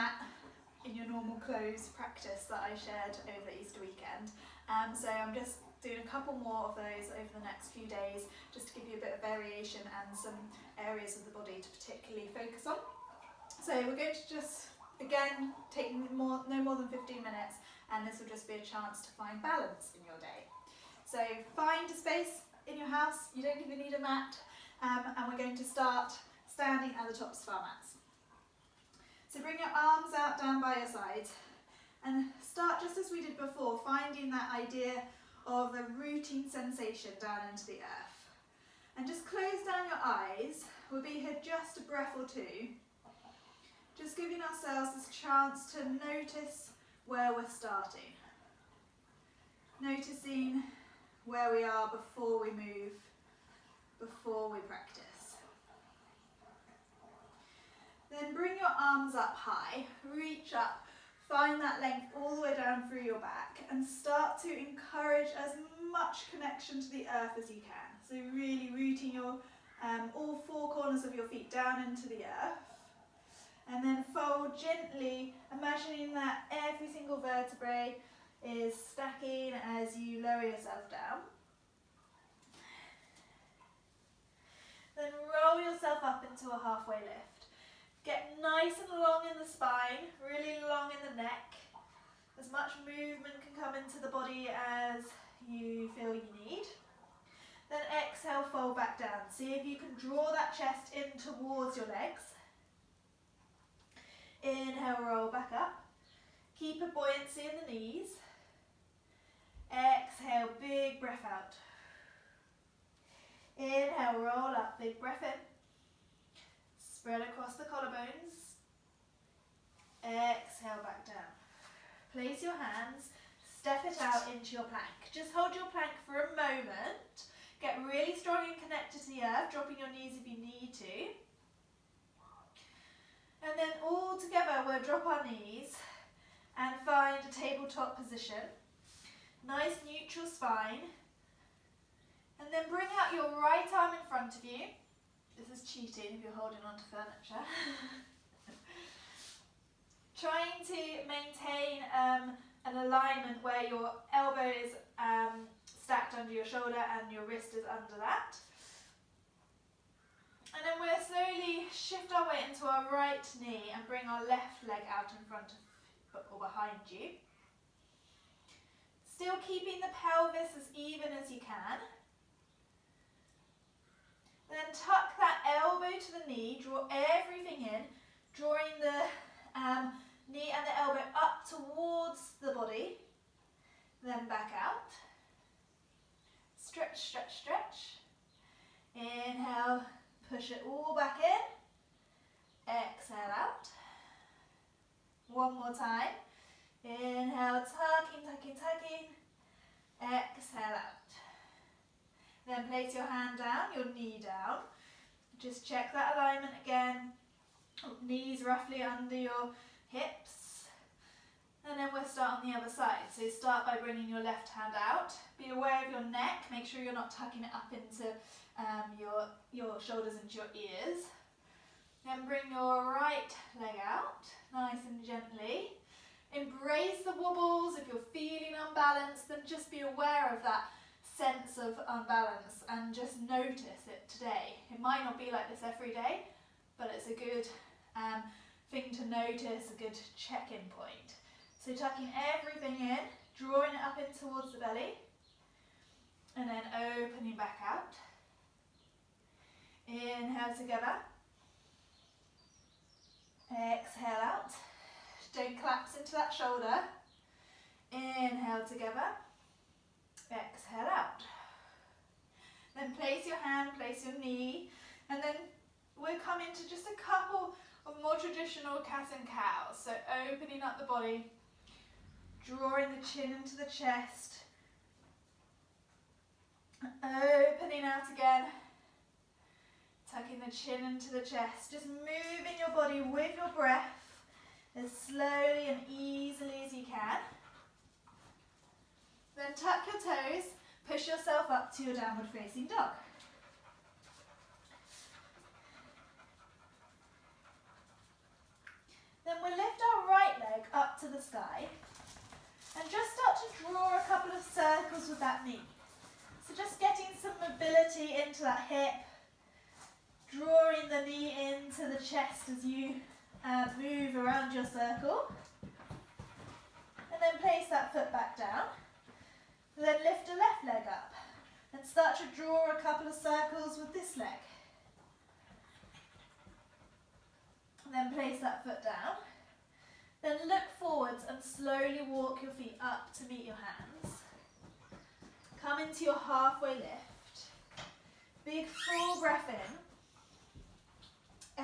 mat in your normal clothes practice that I shared over the Easter weekend. So I'm just doing a couple more of those over the next few days, just to give you a bit of variation and some areas of the body to particularly focus on. So we're going to just, again, take no more than 15 minutes, and this will just be a chance to find balance in your day. So find a space in your house, you don't even need a mat, and we're going to start standing at the tops of our mats. So bring your arms out down by your sides, and start just as we did before, finding that idea of a rooting sensation down into the earth. And just close down your eyes. We'll be here just a breath or two. Just giving ourselves this chance to notice where we're starting. Noticing where we are before we move, before we practice. Then bring your arms up high, reach up, find that length all the way down through your back, and start to encourage as much connection to the earth as you can. So really rooting your all four corners of your feet down into the earth. And then fold gently, imagining that every single vertebrae is stacking as you lower yourself down. Then roll yourself up into a halfway lift. Get nice and long in the spine, really long in the neck. As much movement can come into the body as you feel you need. Then exhale, fold back down. See if you can draw that chest in towards your legs. Inhale, roll back up. Keep a buoyancy in the knees. Exhale, big breath out. Inhale, roll up, big breath in. Spread across the collarbones. Exhale, back down. Place your hands, step it out into your plank. Just hold your plank for a moment. Get really strong and connected to the earth, dropping your knees if you need to. And then all together we'll drop our knees and find a tabletop position. Nice neutral spine. And then bring out your right arm in front of you. This is cheating if you're holding onto furniture. Trying to maintain an alignment where your elbow is stacked under your shoulder and your wrist is under that. And then we'll slowly shift our weight into our right knee and bring our left leg out in front of or behind you. Still keeping the pelvis as even as you can. Then tuck that elbow to the knee, draw everything in, drawing the knee and the elbow up towards the body, then back out. Stretch, stretch, stretch. Inhale, push it all back in. Exhale out. One more time. Inhale, tucking, tucking, tucking. Exhale out. Then place your hand down, your knee down. Just check that alignment again. Knees roughly under your hips. And then we'll start on the other side. So start by bringing your left hand out. Be aware of your neck. Make sure you're not tucking it up into your shoulders into your ears. Then bring your right leg out, nice and gently. Embrace the wobbles. If you're feeling unbalanced, then just be aware of that sense of unbalance and just notice it today. It might not be like this every day, but it's a good thing to notice, a good check-in point. So tucking everything in, drawing it up in towards the belly, and then opening back out. Inhale together. Exhale out. Don't collapse into that shoulder. Inhale together. Exhale out. Then place your hand, place your knee, and then we'll come into just a couple of more traditional cat and cow. So opening up the body, drawing the chin into the chest, opening out again, tucking the chin into the chest, just moving your body with your breath as slowly and easily as you can. Then tuck your toes, push yourself up to your downward facing dog. Then we'll lift our sky. And just start to draw a couple of circles with that knee. So just getting some mobility into that hip, drawing the knee into the chest as you move around your circle. And then place that foot back down. Then lift a left leg up and start to draw a couple of circles with this leg. And then place that foot down. Then look forwards and slowly walk your feet up to meet your hands. Come into your halfway lift. Big full breath in.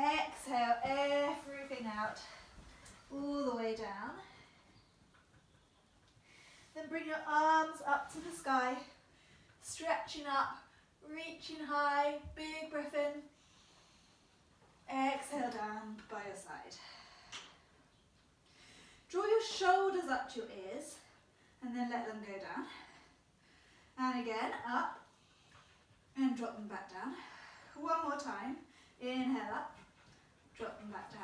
Exhale everything out, all the way down. Then bring your arms up to the sky, stretching up, reaching high, big breath in. Exhale down by your side. Draw your shoulders up to your ears and then let them go down. And again, up and drop them back down. One more time. Inhale up, drop them back down.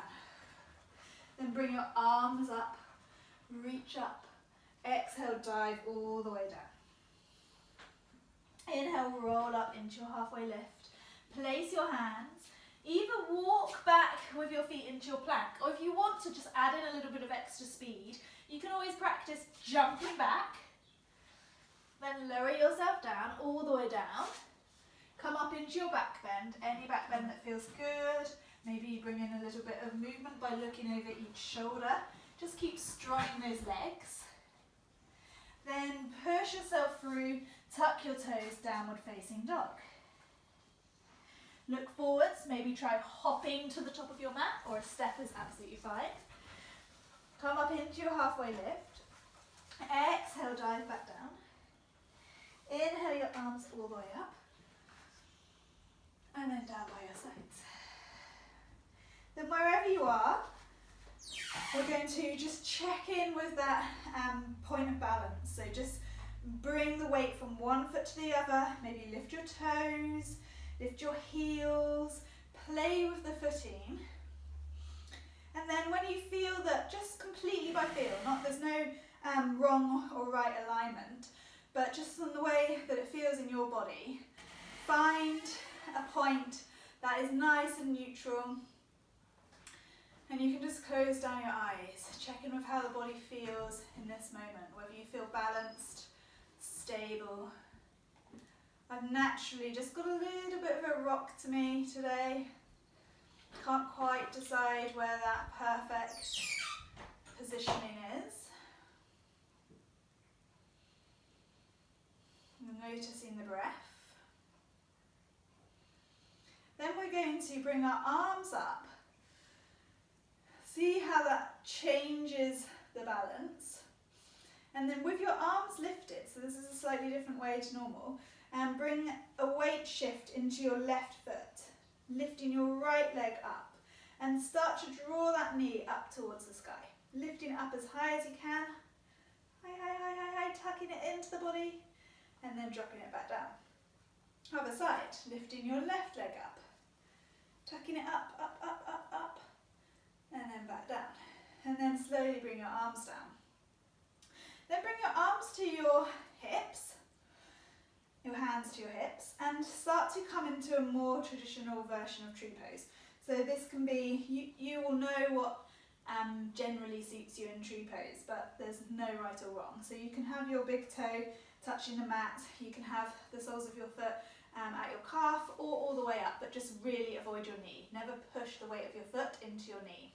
Then bring your arms up, reach up. Exhale, dive all the way down. Inhale, roll up into your halfway lift. Place your hands. Either walk back with your feet into your plank, or if you want to just add in a little bit of extra speed, you can always practice jumping back. Then lower yourself down, all the way down. Come up into your back bend, any back bend that feels good. Maybe you bring in a little bit of movement by looking over each shoulder. Just keep striding those legs. Then push yourself through, tuck your toes, downward facing dog. Look forwards, maybe try hopping to the top of your mat, or a step is absolutely fine. Come up into your halfway lift. Exhale, dive back down. Inhale your arms all the way up. And then down by your sides. Then wherever you are, we're going to just check in with that point of balance. So just bring the weight from one foot to the other. Maybe lift your toes, lift your heels, play with the footing. And then when you feel that, just completely by feel, there's no wrong or right alignment, but just on the way that it feels in your body, find a point that is nice and neutral. And you can just close down your eyes, check in with how the body feels in this moment, whether you feel balanced, stable. I've naturally just got a little bit of a rock to me today. Can't quite decide where that perfect positioning is. I'm noticing the breath. Then we're going to bring our arms up. See how that changes the balance. And then with your arms lifted, so this is a slightly different way to normal, and bring a weight shift into your left foot, lifting your right leg up, and start to draw that knee up towards the sky. Lifting it up as high as you can, high, tucking it into the body, and then dropping it back down. Other side, lifting your left leg up, tucking it up, and then back down. And then slowly bring your arms down. Then bring your arms to your hips, your hands to your hips, and start to come into a more traditional version of tree pose. So this can be, you will know what generally suits you in tree pose, but there's no right or wrong. So you can have your big toe touching the mat, you can have the soles of your foot at your calf or all the way up, but just really avoid your knee. Never push the weight of your foot into your knee.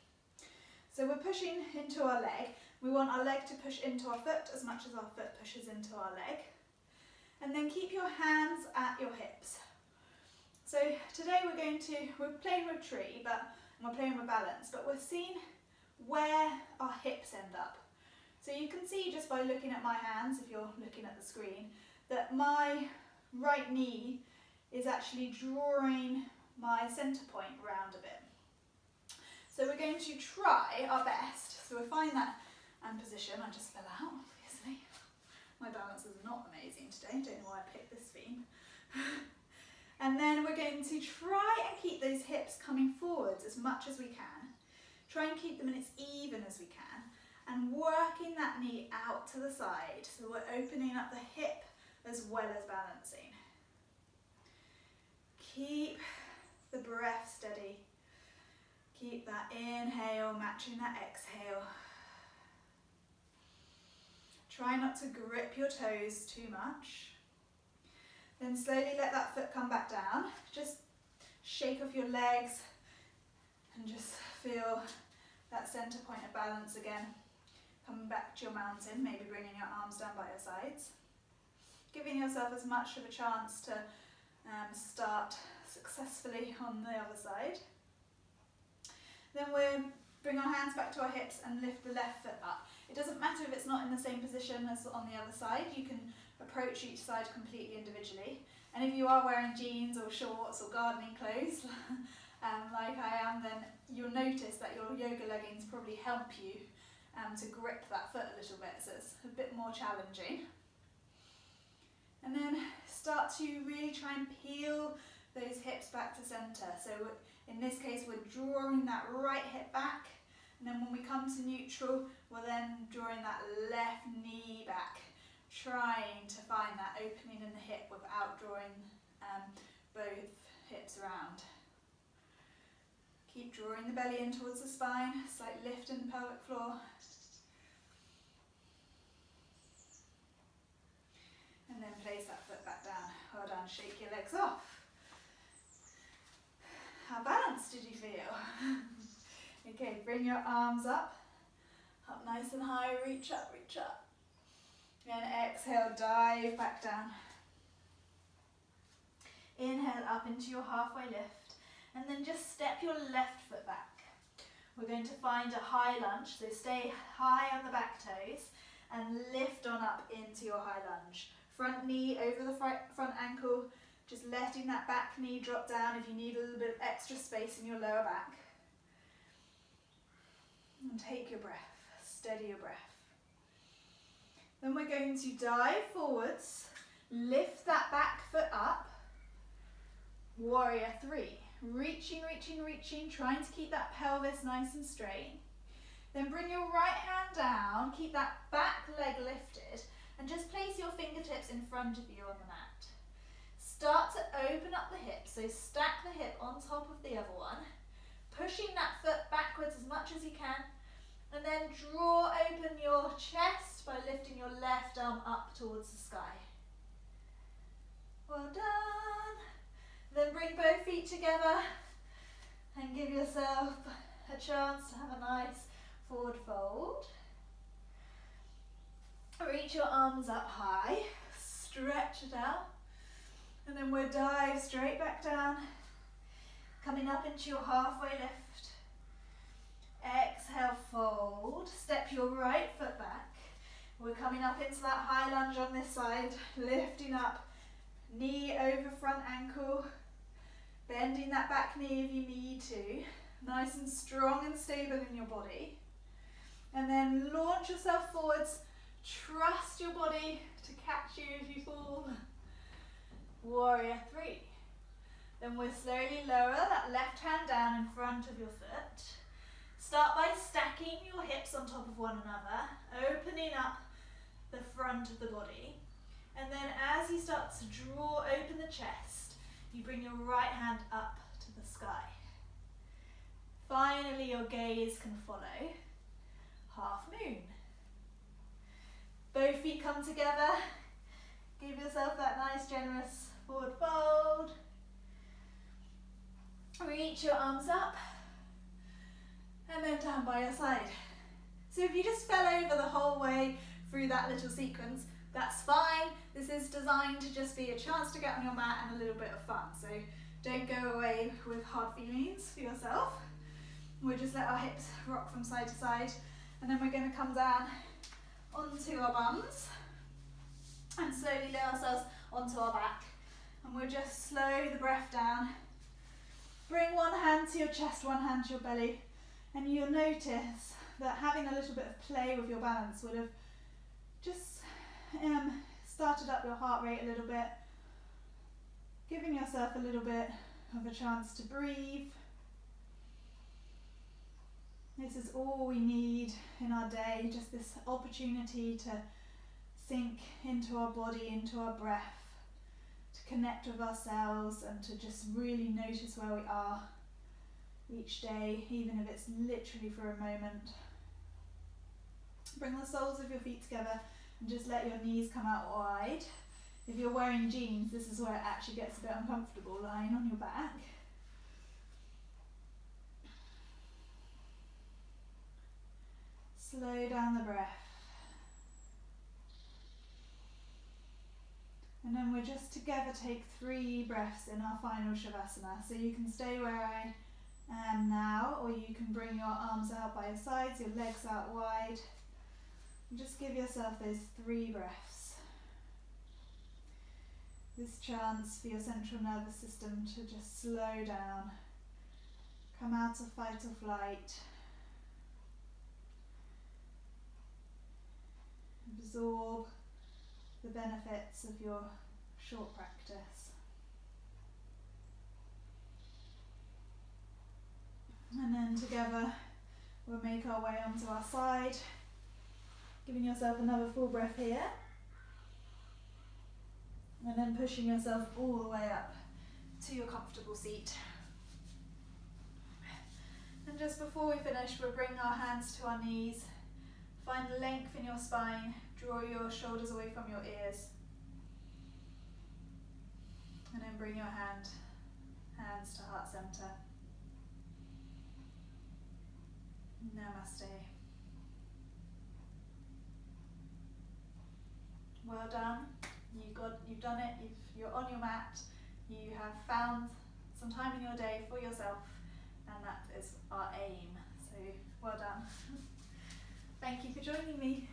So we're pushing into our leg. We want our leg to push into our foot as much as our foot pushes into our leg. And then keep your hands at your hips. So today we're playing with tree, but we're playing with balance, but we're seeing where our hips end up. So you can see just by looking at my hands, if you're looking at the screen, that my right knee is actually drawing my centre point round a bit. So we're going to try our best. So we'll find that position. I just fell out, obviously. My balance is not amazing today. Don't know why I picked this theme. And then we're going to try and keep those hips coming forwards as much as we can. Try and keep them as even as we can. and working that knee out to the side. So we're opening up the hip as well as balancing. Keep the breath steady. Keep that inhale matching that exhale. Try not to grip your toes too much. Then slowly let that foot come back down. Just shake off your legs and just feel that center point of balance again. Coming back to your mountain, maybe bringing your arms down by your sides. Giving yourself as much of a chance to start successfully on the other side. Then we'll bring our hands back to our hips and lift the left foot up. It doesn't matter if it's not in the same position as on the other side. You can approach each side completely individually. And if you are wearing jeans or shorts or gardening clothes, like I am, then you'll notice that your yoga leggings probably help you to grip that foot a little bit, so it's a bit more challenging. And then start to really try and peel those hips back to center. So in this case, we're drawing that right hip back, and then when we come to neutral, we're then drawing that left knee back, trying to find that opening in the hip without drawing both hips around. Keep drawing the belly in towards the spine, slight lift in the pelvic floor. And then place that foot back down. Well done, shake your legs off. How balanced did you feel? Okay, bring your arms up nice and high, reach up, reach up. And exhale, dive back down. Inhale up into your halfway lift, and then just step your left foot back. We're going to find a high lunge, so stay high on the back toes and lift on up into your high lunge. Front knee over the front ankle, just letting that back knee drop down if you need a little bit of extra space in your lower back. And take your breath, steady your breath. Then we're going to dive forwards, lift that back foot up, warrior three. Reaching, reaching, reaching, trying to keep that pelvis nice and straight. Then bring your right hand down, keep that back leg lifted, and just place your fingertips in front of you on the mat. Start to open up the hip, so stack the hip on top of the other one, pushing that foot backwards as much as you can, and then draw open your chest by lifting your left arm up towards the sky. Well done. Then bring both feet together and give yourself a chance to have a nice forward fold. Reach your arms up high, stretch it out, and then we'll dive straight back down, coming up into your halfway lift. Exhale, fold, step your right foot back. We're coming up into that high lunge on this side, lifting up, knee over front ankle, bending that back knee if you need to, nice and strong and stable in your body. And then launch yourself forwards, trust your body to catch you if you fall. Warrior three. Then we'll slowly lower that left hand down in front of your foot. Start by stacking your hips on top of one another, opening up the front of the body. And then as you start to draw open the chest, you bring your right hand up to the sky. Finally, your gaze can follow. Half moon. Both feet come together. Give yourself that nice, generous forward fold. Reach your arms up. And then down by your side. So if you just fell over the whole way through that little sequence, that's fine. This is designed to just be a chance to get on your mat and a little bit of fun. So don't go away with hard feelings for yourself. We'll just let our hips rock from side to side. And then we're going to come down onto our bums and slowly lay ourselves onto our back. And we'll just slow the breath down. Bring one hand to your chest, one hand to your belly. And you'll notice that having a little bit of play with your balance would have just started up your heart rate a little bit, giving yourself a little bit of a chance to breathe. This is all we need in our day, just this opportunity to sink into our body, into our breath, to connect with ourselves and to just really notice where we are each day, even if it's literally for a moment. Bring the soles of your feet together and just let your knees come out wide. If you're wearing jeans, this is where it actually gets a bit uncomfortable, lying on your back. Slow down the breath. And then we'll just together take 3 breaths in our final Shavasana. So you can stay where I am now, or you can bring your arms out by your sides, your legs out wide. And just give yourself those 3 breaths. This chance for your central nervous system to just slow down, come out of fight or flight, absorb the benefits of your short practice. And then together we'll make our way onto our side, giving yourself another full breath here. And then pushing yourself all the way up to your comfortable seat. And just before we finish, we'll bring our hands to our knees. Find length in your spine. Draw your shoulders away from your ears. And then bring your hands to heart center. Namaste. Well done. You've done it. You're on your mat. You have found some time in your day for yourself, and that is our aim. So well done. Thank you for joining me.